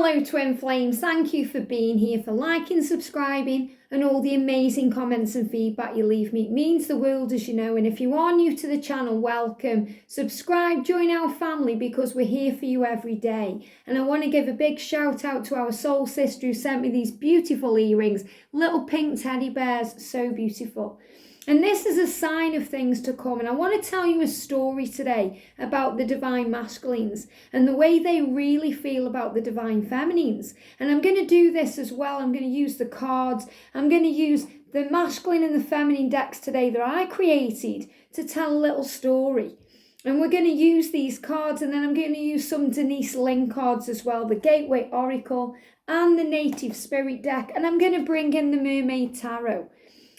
Hello Twin Flames, thank you for being here, for liking, subscribing and all the amazing comments and feedback you leave me. It means the world, as you know, and if you are new to the channel, welcome. Subscribe, join our family because we're here for you every day. And I want to give a big shout out to our soul sister who sent me these beautiful earrings, little pink teddy bears, so beautiful. And this is a sign of things to come. And I want to tell you a story today about the divine masculines and the way they really feel about the divine feminines. And I'm going to do this as well. I'm going to use the cards. I'm going to use the masculine and the feminine decks today that I created to tell a little story. And we're going to use these cards, and then I'm going to use some Denise Lynn cards as well, the Gateway Oracle and the Native Spirit deck. And I'm going to bring in the Mermaid Tarot.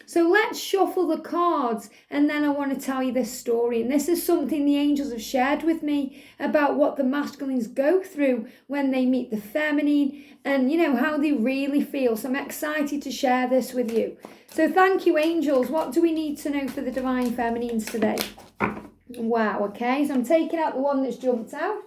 So let's shuffle the cards, and then I want to tell you this story. And this is something the angels have shared with me about what the masculines go through when they meet the feminine and, you know, how they really feel. So I'm excited to share this with you. So thank you, angels. What do we need to know for the divine feminines today? Wow, okay. So I'm taking out the one that's jumped out.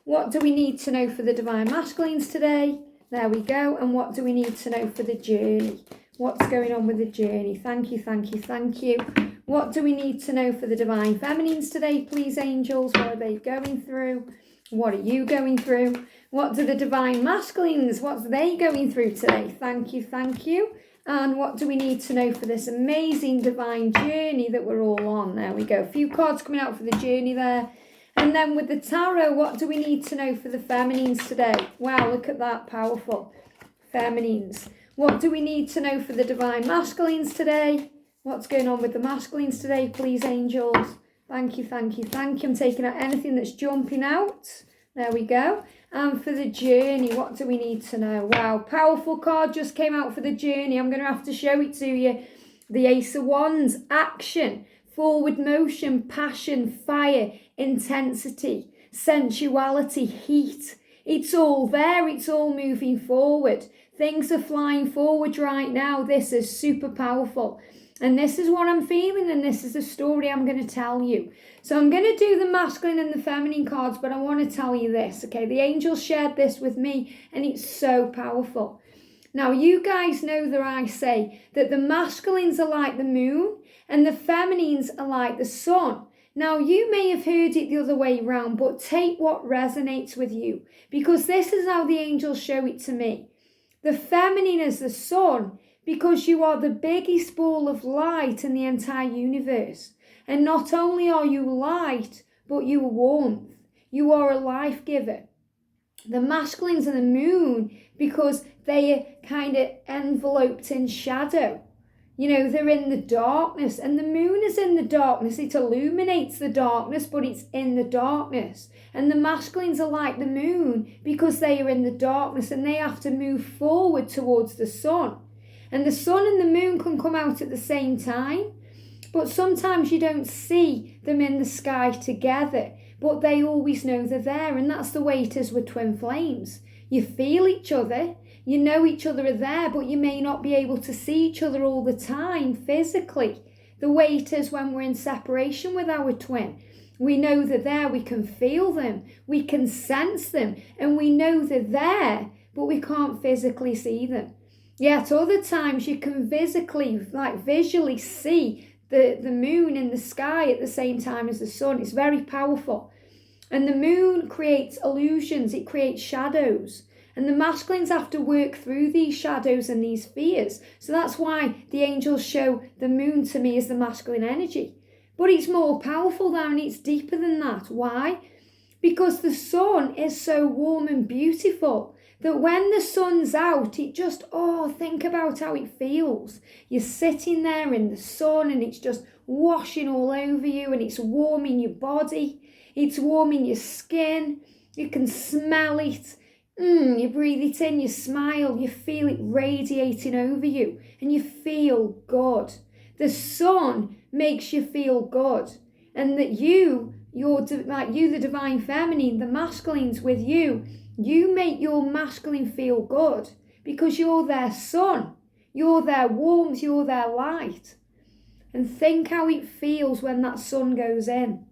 What do we need to know for the divine masculines today? There we go. And what do we need to know for the journey? What's going on with the journey? Thank you, thank you, thank you. What do we need to know for the divine feminines today, please, angels? What are they going through? What are you going through? What do the divine masculines, what's they going through today? Thank you, thank you. And what do we need to know for this amazing divine journey that we're all on? There we go. A few cards coming out for the journey there. And then with the tarot, what do we need to know for the feminines today? Wow, look at that, powerful. Feminines. What do we need to know for the divine masculines today? What's going on with the masculines today, please, angels? Thank you, thank you, thank you. I'm taking out anything that's jumping out. There we go. And for the journey, what do we need to know? Wow, powerful card just came out for the journey. I'm going to have to show it to you. The Ace of Wands, action, forward motion, passion, fire, intensity, sensuality, heat. It's all there. It's all moving forward. Things are flying forward right now. This is super powerful. And this is what I'm feeling, and this is the story I'm going to tell you. So I'm going to do the masculine and the feminine cards, but I want to tell you this, okay? The angels shared this with me, and it's so powerful. Now, you guys know that I say that the masculines are like the moon, and the feminines are like the sun. Now, you may have heard it the other way around, but take what resonates with you, because this is how the angels show it to me. The feminine is the sun, because you are the biggest ball of light in the entire universe. And not only are you light, but you are warmth. You are a life giver. The masculines are the moon because they are kind of enveloped in shadow. You know, they're in the darkness, and the moon is in the darkness. It illuminates the darkness, but it's in the darkness. And the masculines are like the moon because they are in the darkness and they have to move forward towards the sun. And the sun and the moon can come out at the same time, but sometimes you don't see them in the sky together, but they always know they're there. And that's the way it is with twin flames. You feel each other. You know each other are there, but you may not be able to see each other all the time physically. The way it is when we're in separation with our twin. We know they're there, we can feel them, we can sense them, and we know they're there, but we can't physically see them. Yet other times you can visually see the moon in the sky at the same time as the sun. It's very powerful. And the moon creates illusions, it creates shadows. And the masculines have to work through these shadows and these fears. So that's why the angels show the moon to me as the masculine energy. But it's more powerful than, and it's deeper than that. Why? Because the sun is so warm and beautiful that when the sun's out, it just, think about how it feels. You're sitting there in the sun and it's just washing all over you, and it's warming your body. It's warming your skin. You can smell it. You breathe it in, you smile, you feel it radiating over you, and you feel good. The sun makes you feel good, and that the divine feminine, the masculines with you, you make your masculine feel good because you're their sun, you're their warmth, you're their light. And think how it feels when that sun goes in.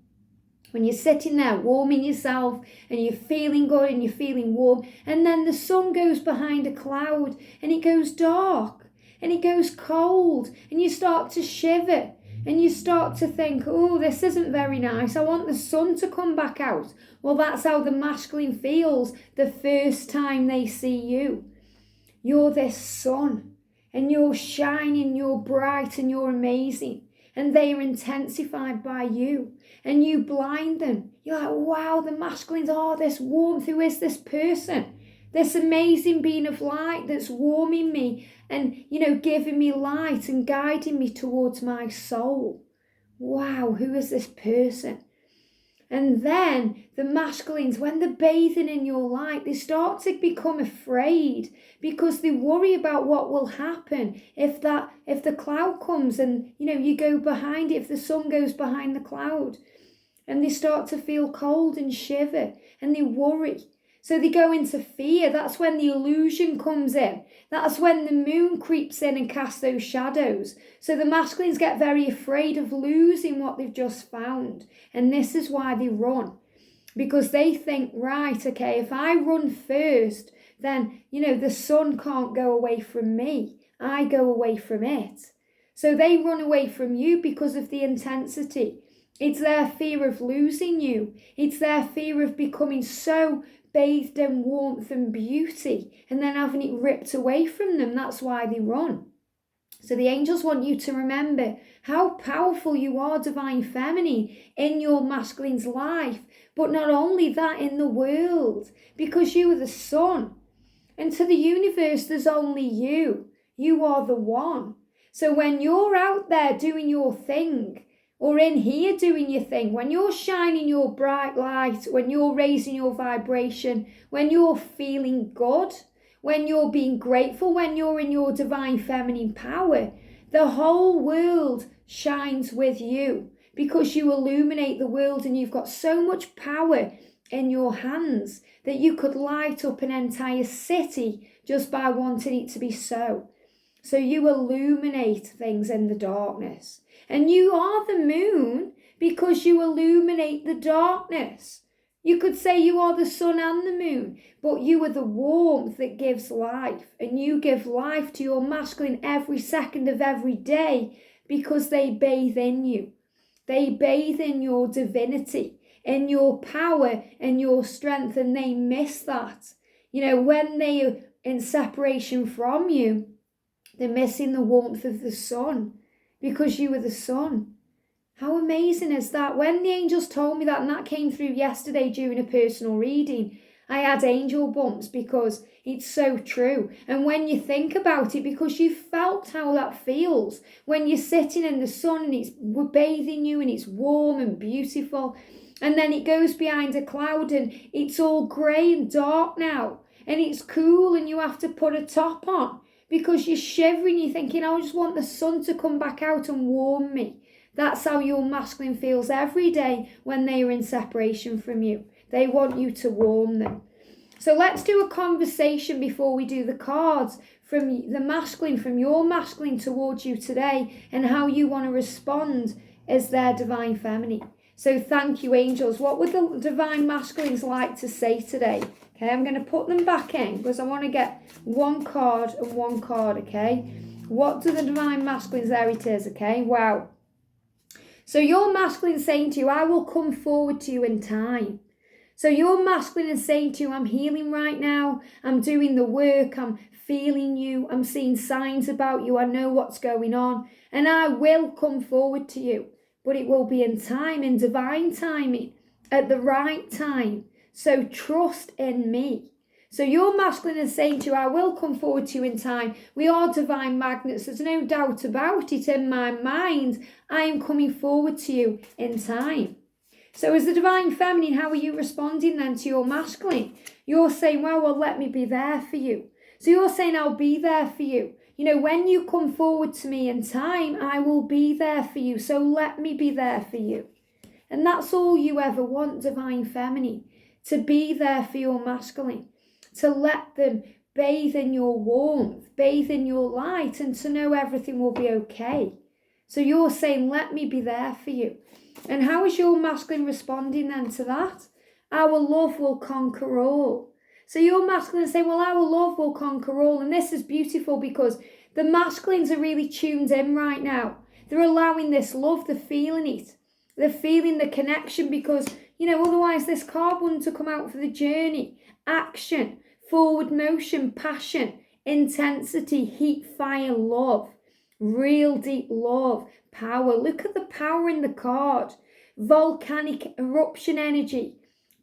When you're sitting there warming yourself and you're feeling good and you're feeling warm, and then the sun goes behind a cloud and it goes dark and it goes cold and you start to shiver and you start to think, oh, this isn't very nice. I want the sun to come back out. Well, that's how the masculine feels the first time they see you. You're this sun and you're shining, you're bright and you're amazing. And they are intensified by you. And you blind them. You're like, wow, the masculines are this warmth. Who is this person? This amazing being of light that's warming me and, giving me light and guiding me towards my soul. Wow, who is this person? And then the masculines, when they're bathing in your light, they start to become afraid because they worry about what will happen if the cloud comes and, you go behind it, if the sun goes behind the cloud. And they start to feel cold and shiver and they worry. So they go into fear. That's when the illusion comes in. That's when the moon creeps in and casts those shadows. So the masculines get very afraid of losing what they've just found. And this is why they run. Because they think, right, okay, if I run first, then, the sun can't go away from me. I go away from it. So they run away from you because of the intensity. It's their fear of losing you. It's their fear of becoming so bathed in warmth and beauty and then having it ripped away from them. That's why they run. So the angels want you to remember how powerful you are, divine feminine, in your masculine's life. But not only that, in the world, because you are the sun. And to the universe, there's only you. You are the one. So when you're out there doing your thing, or in here doing your thing, when you're shining your bright light, when you're raising your vibration, when you're feeling good, when you're being grateful, when you're in your divine feminine power, the whole world shines with you because you illuminate the world and you've got so much power in your hands that you could light up an entire city just by wanting it to be so. So you illuminate things in the darkness. And you are the moon because you illuminate the darkness. You could say you are the sun and the moon, but you are the warmth that gives life. And you give life to your masculine every second of every day because they bathe in you. They bathe in your divinity, in your power and your strength, and they miss that. When they are in separation from you, they're missing the warmth of the sun because you are the sun. How amazing is that? When the angels told me that, and that came through yesterday during a personal reading, I had angel bumps because it's so true. And when you think about it, because you felt how that feels when you're sitting in the sun and it's bathing you and it's warm and beautiful, and then it goes behind a cloud and it's all grey and dark now, and it's cool and you have to put a top on because you're shivering, you're thinking, I just want the sun to come back out and warm me. That's how your masculine feels every day when they are in separation from you. They want you to warm them. So let's do a conversation before we do the cards from the masculine, from your masculine towards you today, and how you want to respond as their divine feminine. So thank you, angels. What would the divine masculines like to say today? Okay, I'm going to put them back in because I want to get one card and one card, okay? What do the divine masculines, there it is, okay? Wow. So your masculine is saying to you, I will come forward to you in time. So your masculine is saying to you, I'm healing right now. I'm doing the work. I'm feeling you. I'm seeing signs about you. I know what's going on. And I will come forward to you. But it will be in time, in divine timing, at the right time. So trust in me. So your masculine is saying to you, I will come forward to you in time. We are divine magnets. There's no doubt about it in my mind. I am coming forward to you in time. So as the divine feminine, how are you responding then to your masculine? You're saying, well, let me be there for you. So you're saying, I'll be there for you. When you come forward to me in time, I will be there for you. So let me be there for you. And that's all you ever want, divine feminine, to be there for your masculine, to let them bathe in your warmth, bathe in your light, and to know everything will be okay. So you're saying, let me be there for you. And how is your masculine responding then to that? Our love will conquer all. So your masculine say, well, our love will conquer all. And this is beautiful because the masculines are really tuned in right now. They're allowing this love, they're feeling it. They're feeling the connection because, otherwise this card wouldn't have come out for the journey. Action, forward motion, passion, intensity, heat, fire, love. Real deep love, power. Look at the power in the card. Volcanic eruption energy,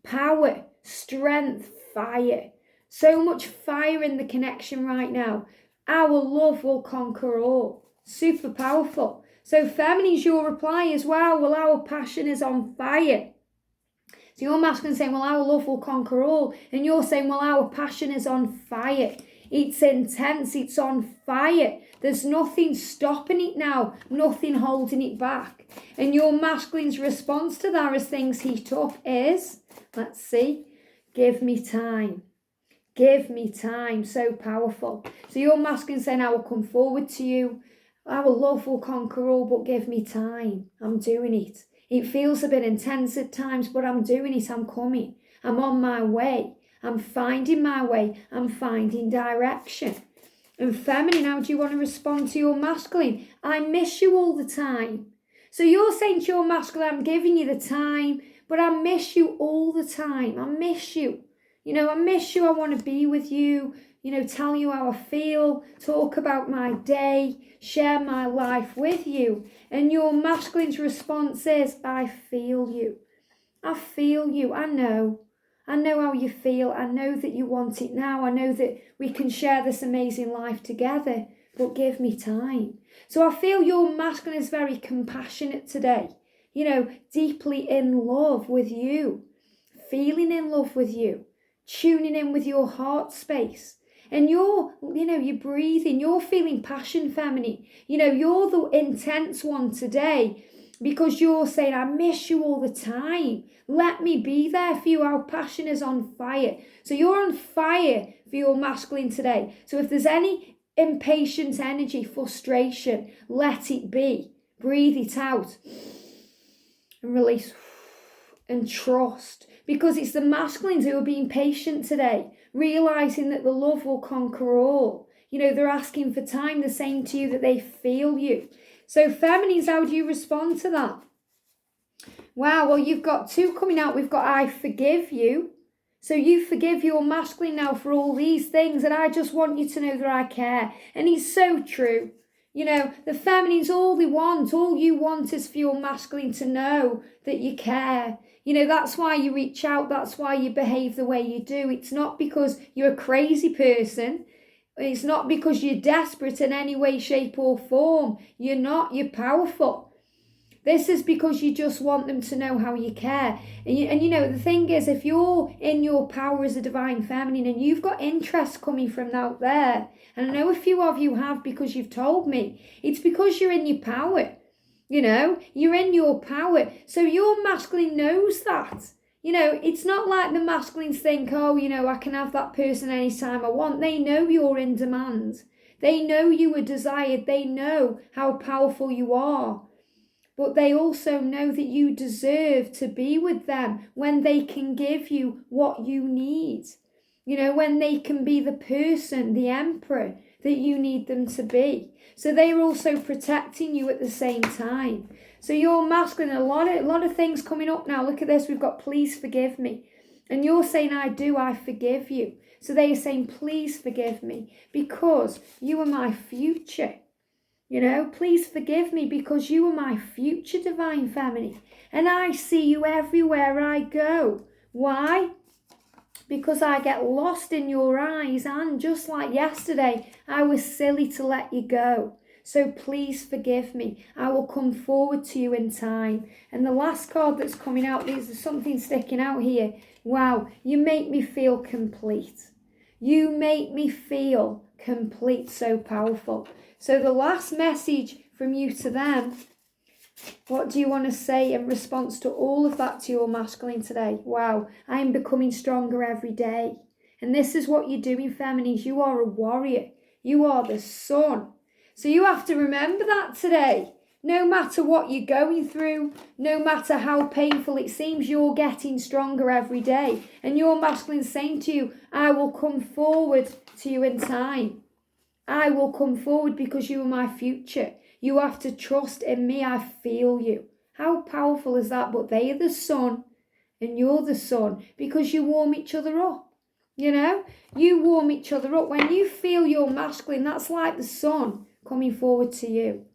power, strength, fire. So much fire in the connection right now. Our love will conquer all. Super powerful. So feminine's your reply as well. Well, our passion is on fire. So your masculine saying, well, our love will conquer all. And you're saying, well, our passion is on fire. It's intense. It's on fire. There's nothing stopping it now. Nothing holding it back. And your masculine's response to that as things heat up is, let's see, give me time. Give me time. So powerful. So your masculine saying, I will come forward to you. Our love will conquer all, but give me time. I'm doing it. It feels a bit intense at times, but I'm doing it. I'm coming. I'm on my way. I'm finding my way. I'm finding direction. And feminine, how do you want to respond to your masculine? I miss you all the time. So you're saying to your masculine, I'm giving you the time, but I miss you all the time. I miss you. I miss you. I want to be with you. Tell you how I feel, talk about my day, share my life with you. And your masculine's response is, I feel you. I feel you. I know how you feel. I know that you want it now. I know that we can share this amazing life together, but give me time. So I feel your masculine is very compassionate today, deeply in love with you, feeling in love with you, tuning in with your heart space. And you're breathing, you're feeling passion, feminine. You're the intense one today because you're saying, I miss you all the time. Let me be there for you. Our passion is on fire. So you're on fire for your masculine today. So if there's any impatience, energy, frustration, let it be. Breathe it out and release and trust. Because it's the masculines who are being patient today, realizing that the love will conquer all. They're asking for time. They're saying to you that they feel you. So feminines, how do you respond to that? Wow, well, you've got two coming out. We've got I forgive you. So you forgive your masculine now for all these things, and I just want you to know that I care. And it's so true. The feminines, all you want is for your masculine to know that you care. That's why you reach out. That's why you behave the way you do. It's not because you're a crazy person. It's not because you're desperate in any way, shape or form. You're not. You're powerful. This is because you just want them to know how you care. And the thing is, if you're in your power as a divine feminine and you've got interest coming from out there, and I know a few of you have because you've told me, it's because you're in your power. You're in your power. So your masculine knows that. It's not like the masculines think, I can have that person anytime I want. They know you're in demand. They know you are desired. They know how powerful you are. But they also know that you deserve to be with them when they can give you what you need. When they can be the person, the emperor that you need them to be. So they are also protecting you at the same time. So your masculine, a lot of things coming up now. Look at this. We've got please forgive me. And you're saying, I forgive you. So they are saying, please forgive me because you are my future. Please forgive me because you are my future divine feminine. And I see you everywhere I go. Why? Because I get lost in your eyes. And just like yesterday, I was silly to let you go. So please forgive me. I will come forward to you in time. And the last card that's coming out, there's something sticking out here. Wow, you make me feel complete. You make me feel complete. So powerful. So the last message from you to them, what do you want to say in response to all of that to your masculine today? Wow, I am becoming stronger every day. And this is what you're doing, feminines. You are a warrior. You are the sun. So you have to remember that today. No matter what you're going through, no matter how painful it seems, you're getting stronger every day. And your masculine saying to you, I will come forward to you in time. I will come forward because you are my future. You have to trust in me. I feel you. How powerful is that? But they are the sun and you're the sun because you warm each other up. You know, you warm each other up. When you feel you're masculine, that's like the sun coming forward to you,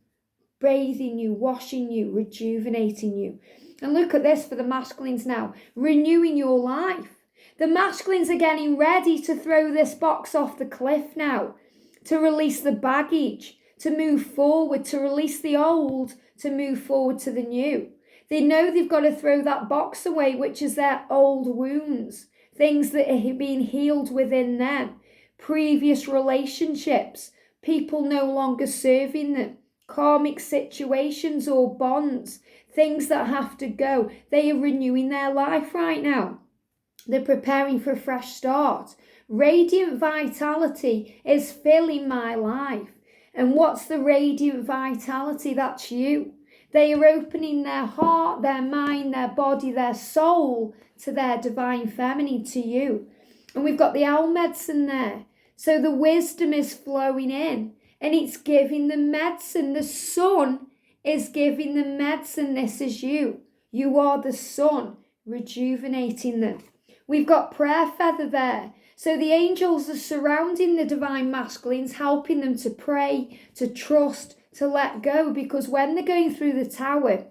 bathing you, washing you, rejuvenating you. And look at this for the masculines now, renewing your life. The masculines are getting ready to throw this box off the cliff now, to release the baggage, to move forward, to release the old, to move forward to the new. They know they've got to throw that box away, which is their old wounds, things that have been healed within them, previous relationships, people no longer serving them, karmic situations or bonds, things that have to go. They are renewing their life right now. They're preparing for a fresh start. Radiant vitality is filling my life. And what's the radiant vitality? That's you. They are opening their heart, their mind, their body, their soul to their divine feminine, to you. And we've got the owl medicine there. So the wisdom is flowing in and it's giving them medicine. The sun is giving them medicine. This is you. You are the sun, rejuvenating them. We've got prayer feather there. So the angels are surrounding the divine masculines, helping them to pray, to trust, to let go. Because when they're going through the tower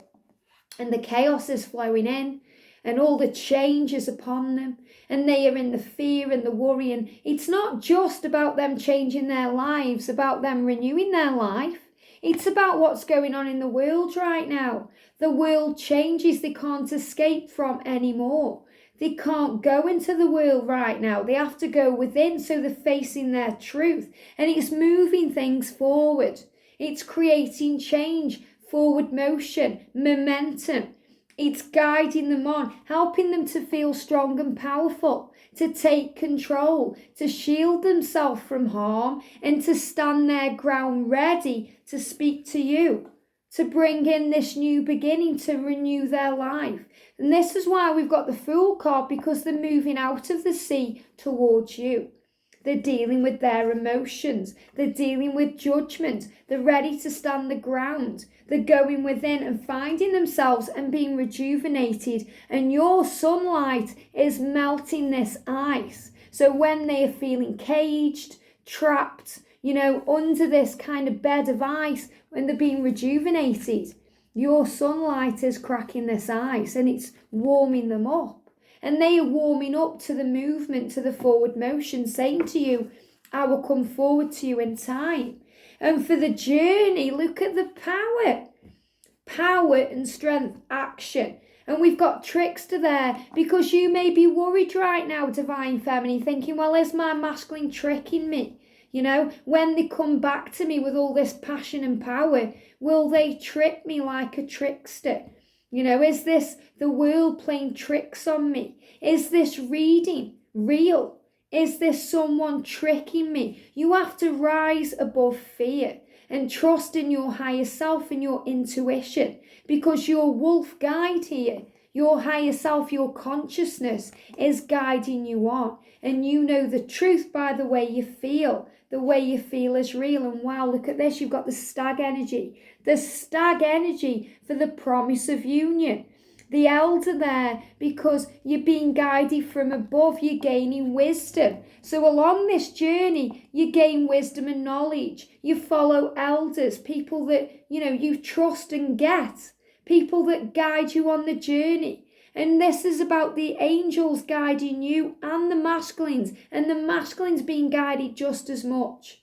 and the chaos is flowing in and all the change is upon them and they are in the fear and the worry, and it's not just about them changing their lives, about them renewing their life. It's about what's going on in the world right now. The world changes they can't escape from anymore. They can't go into the world right now. They have to go within, so they're facing their truth. And it's moving things forward. It's creating change, forward motion, momentum. It's guiding them on, helping them to feel strong and powerful, to take control, to shield themselves from harm, and to stand their ground ready to speak to you, to bring in this new beginning, to renew their life. And this is why we've got the Fool card, because they're moving out of the sea towards you. They're dealing with their emotions. They're dealing with judgment. They're ready to stand the ground. They're going within and finding themselves and being rejuvenated. And your sunlight is melting this ice. So when they are feeling caged, trapped, under this kind of bed of ice, when they're being rejuvenated, your sunlight is cracking this ice and it's warming them up. And they are warming up to the movement, to the forward motion, saying to you, I will come forward to you in time. And for the journey, look at the power and strength, action. And we've got trickster there, because you may be worried right now, divine feminine, thinking, well, is my masculine tricking me? When they come back to me with all this passion and power, will they trick me like a trickster? Is this the world playing tricks on me? Is this reading real? Is this someone tricking me? You have to rise above fear and trust in your higher self and your intuition, because your wolf guide here, your higher self, your consciousness is guiding you on. And you know the truth by the way you feel. The way you feel is real. And wow, look at this. You've got the stag energy. The stag energy for the promise of union. The elder there, because you're being guided from above. You're gaining wisdom. So along this journey, you gain wisdom and knowledge. You follow elders, people that, you trust and get. People that guide you on the journey. And this is about the angels guiding you and the masculines being guided just as much.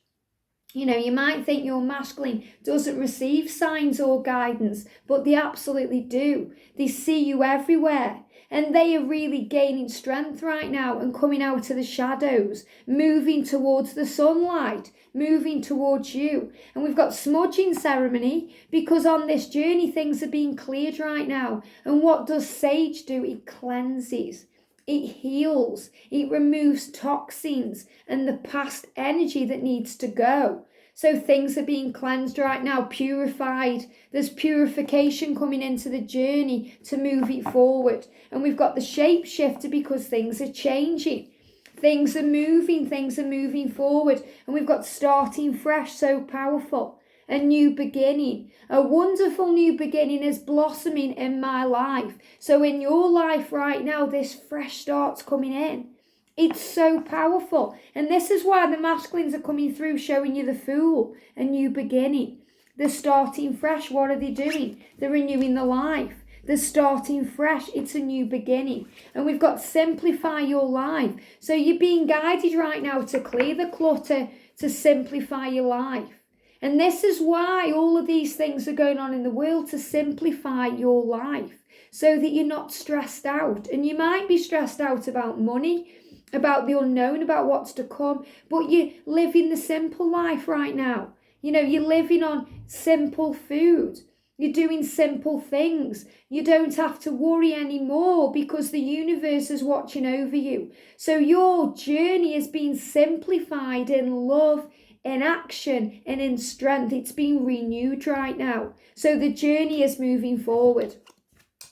You might think your masculine doesn't receive signs or guidance, but they absolutely do. They see you everywhere. And they are really gaining strength right now and coming out of the shadows, moving towards the sunlight, moving towards you. And we've got smudging ceremony, because on this journey things are being cleared right now. And what does sage do? It cleanses, it heals, it removes toxins and the past energy that needs to go. So things are being cleansed right now, purified. There's purification coming into the journey to move it forward. And we've got the shapeshifter because things are changing. Things are moving forward. And we've got starting fresh, so powerful. A new beginning. A wonderful new beginning is blossoming in my life. So in your life right now, this fresh start's coming in. It's so powerful. And this is why the masculines are coming through, showing you the Fool, a new beginning. They're starting fresh. What are they doing? They're renewing the life. They're starting fresh. It's a new beginning. And we've got simplify your life. So you're being guided right now to clear the clutter, to simplify your life. And this is why all of these things are going on in the world, to simplify your life so that you're not stressed out. And you might be stressed out about money, about the unknown, about what's to come, but you're living the simple life right now. You know, you're living on simple food. You're doing simple things. You don't have to worry anymore because the universe is watching over you. So your journey is being simplified in love, in action, and in strength. It's being renewed right now. So the journey is moving forward.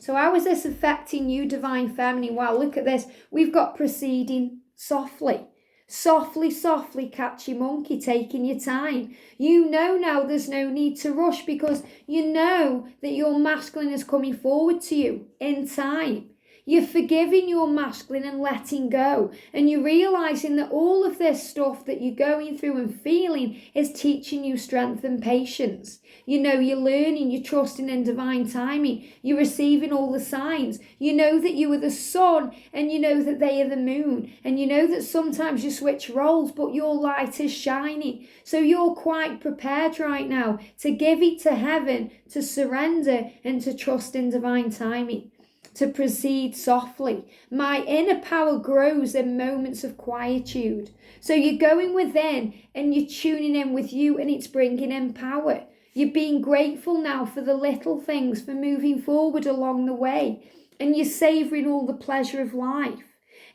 So how is this affecting you, Divine Feminine? Wow, look at this. We've got proceeding softly. Softly, softly, catchy monkey, taking your time. You know now there's no need to rush because you know that your masculine is coming forward to you in time. You're forgiving your masculine and letting go. And you're realizing that all of this stuff that you're going through and feeling is teaching you strength and patience. You know, you're learning, you're trusting in divine timing. You're receiving all the signs. You know that you are the sun and you know that they are the moon. And you know that sometimes you switch roles, but your light is shining. So you're quite prepared right now to give it to heaven, to surrender and to trust in divine timing. To proceed softly. My inner power grows in moments of quietude. So you're going within and you're tuning in with you and it's bringing in power. You're being grateful now for the little things, for moving forward along the way. And you're savouring all the pleasure of life.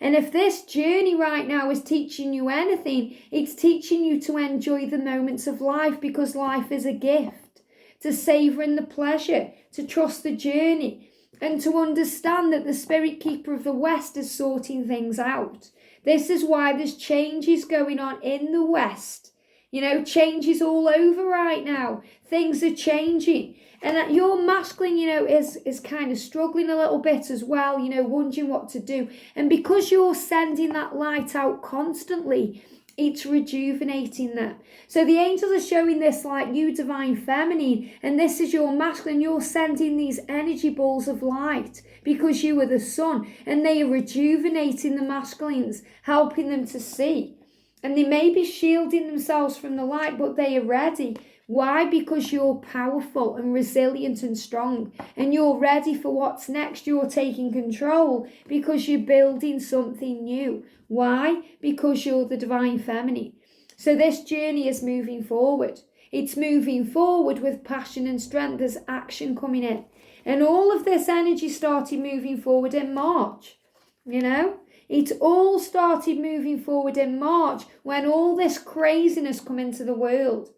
And if this journey right now is teaching you anything, it's teaching you to enjoy the moments of life because life is a gift. To savour in the pleasure, to trust the journey. And to understand that the Spirit Keeper of the West is sorting things out. This is why there's changes going on in the West. You know, changes all over right now. Things are changing. And that your masculine, you know, is kind of struggling a little bit as well, you know, wondering what to do. And because you're sending that light out constantly, it's rejuvenating them. So the angels are showing this like you, Divine Feminine, and this is your masculine. You're sending these energy balls of light because you are the sun, and they are rejuvenating the masculines, helping them to see. And they may be shielding themselves from the light, but they are ready. Why? Because you're powerful and resilient and strong, and you're ready for what's next. You're taking control because you're building something new. Why? Because you're the Divine Feminine. So this journey is moving forward. It's moving forward with passion and strength. There's action coming in. And all of this energy started moving forward in March, you know? It all started moving forward in March when all this craziness come into the world.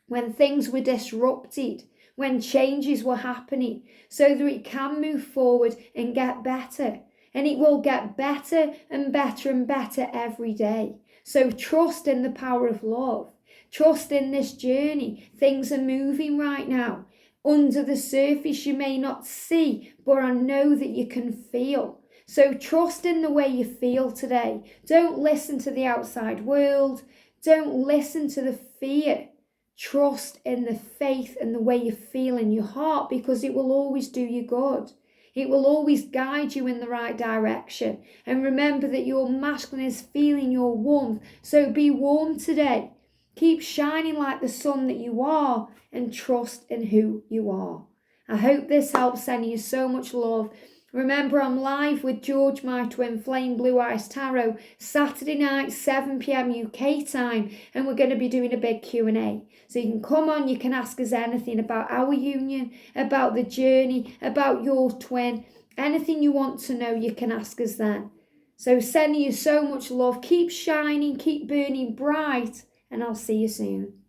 When things were disrupted, when changes were happening, so that it can move forward and get better. And it will get better and better and better every day. So trust in the power of love. Trust in this journey. Things are moving right now. Under the surface you may not see, but I know that you can feel. So trust in the way you feel today. Don't listen to the outside world. Don't listen to the fear. Trust in the faith and the way you feel in your heart because it will always do you good. It will always guide you in the right direction. And remember that your masculine is feeling your warmth. So be warm today. Keep shining like the sun that you are and trust in who you are. I hope this helps. Sending you so much love. Remember, I'm live with George, my twin flame, Blue Eyes Tarot, Saturday night, 7 p.m. UK time, and we're going to be doing a big Q&A. So you can come on, you can ask us anything about our union, about the journey, about your twin, anything you want to know, you can ask us then. So sending you so much love. Keep shining, keep burning bright, and I'll see you soon.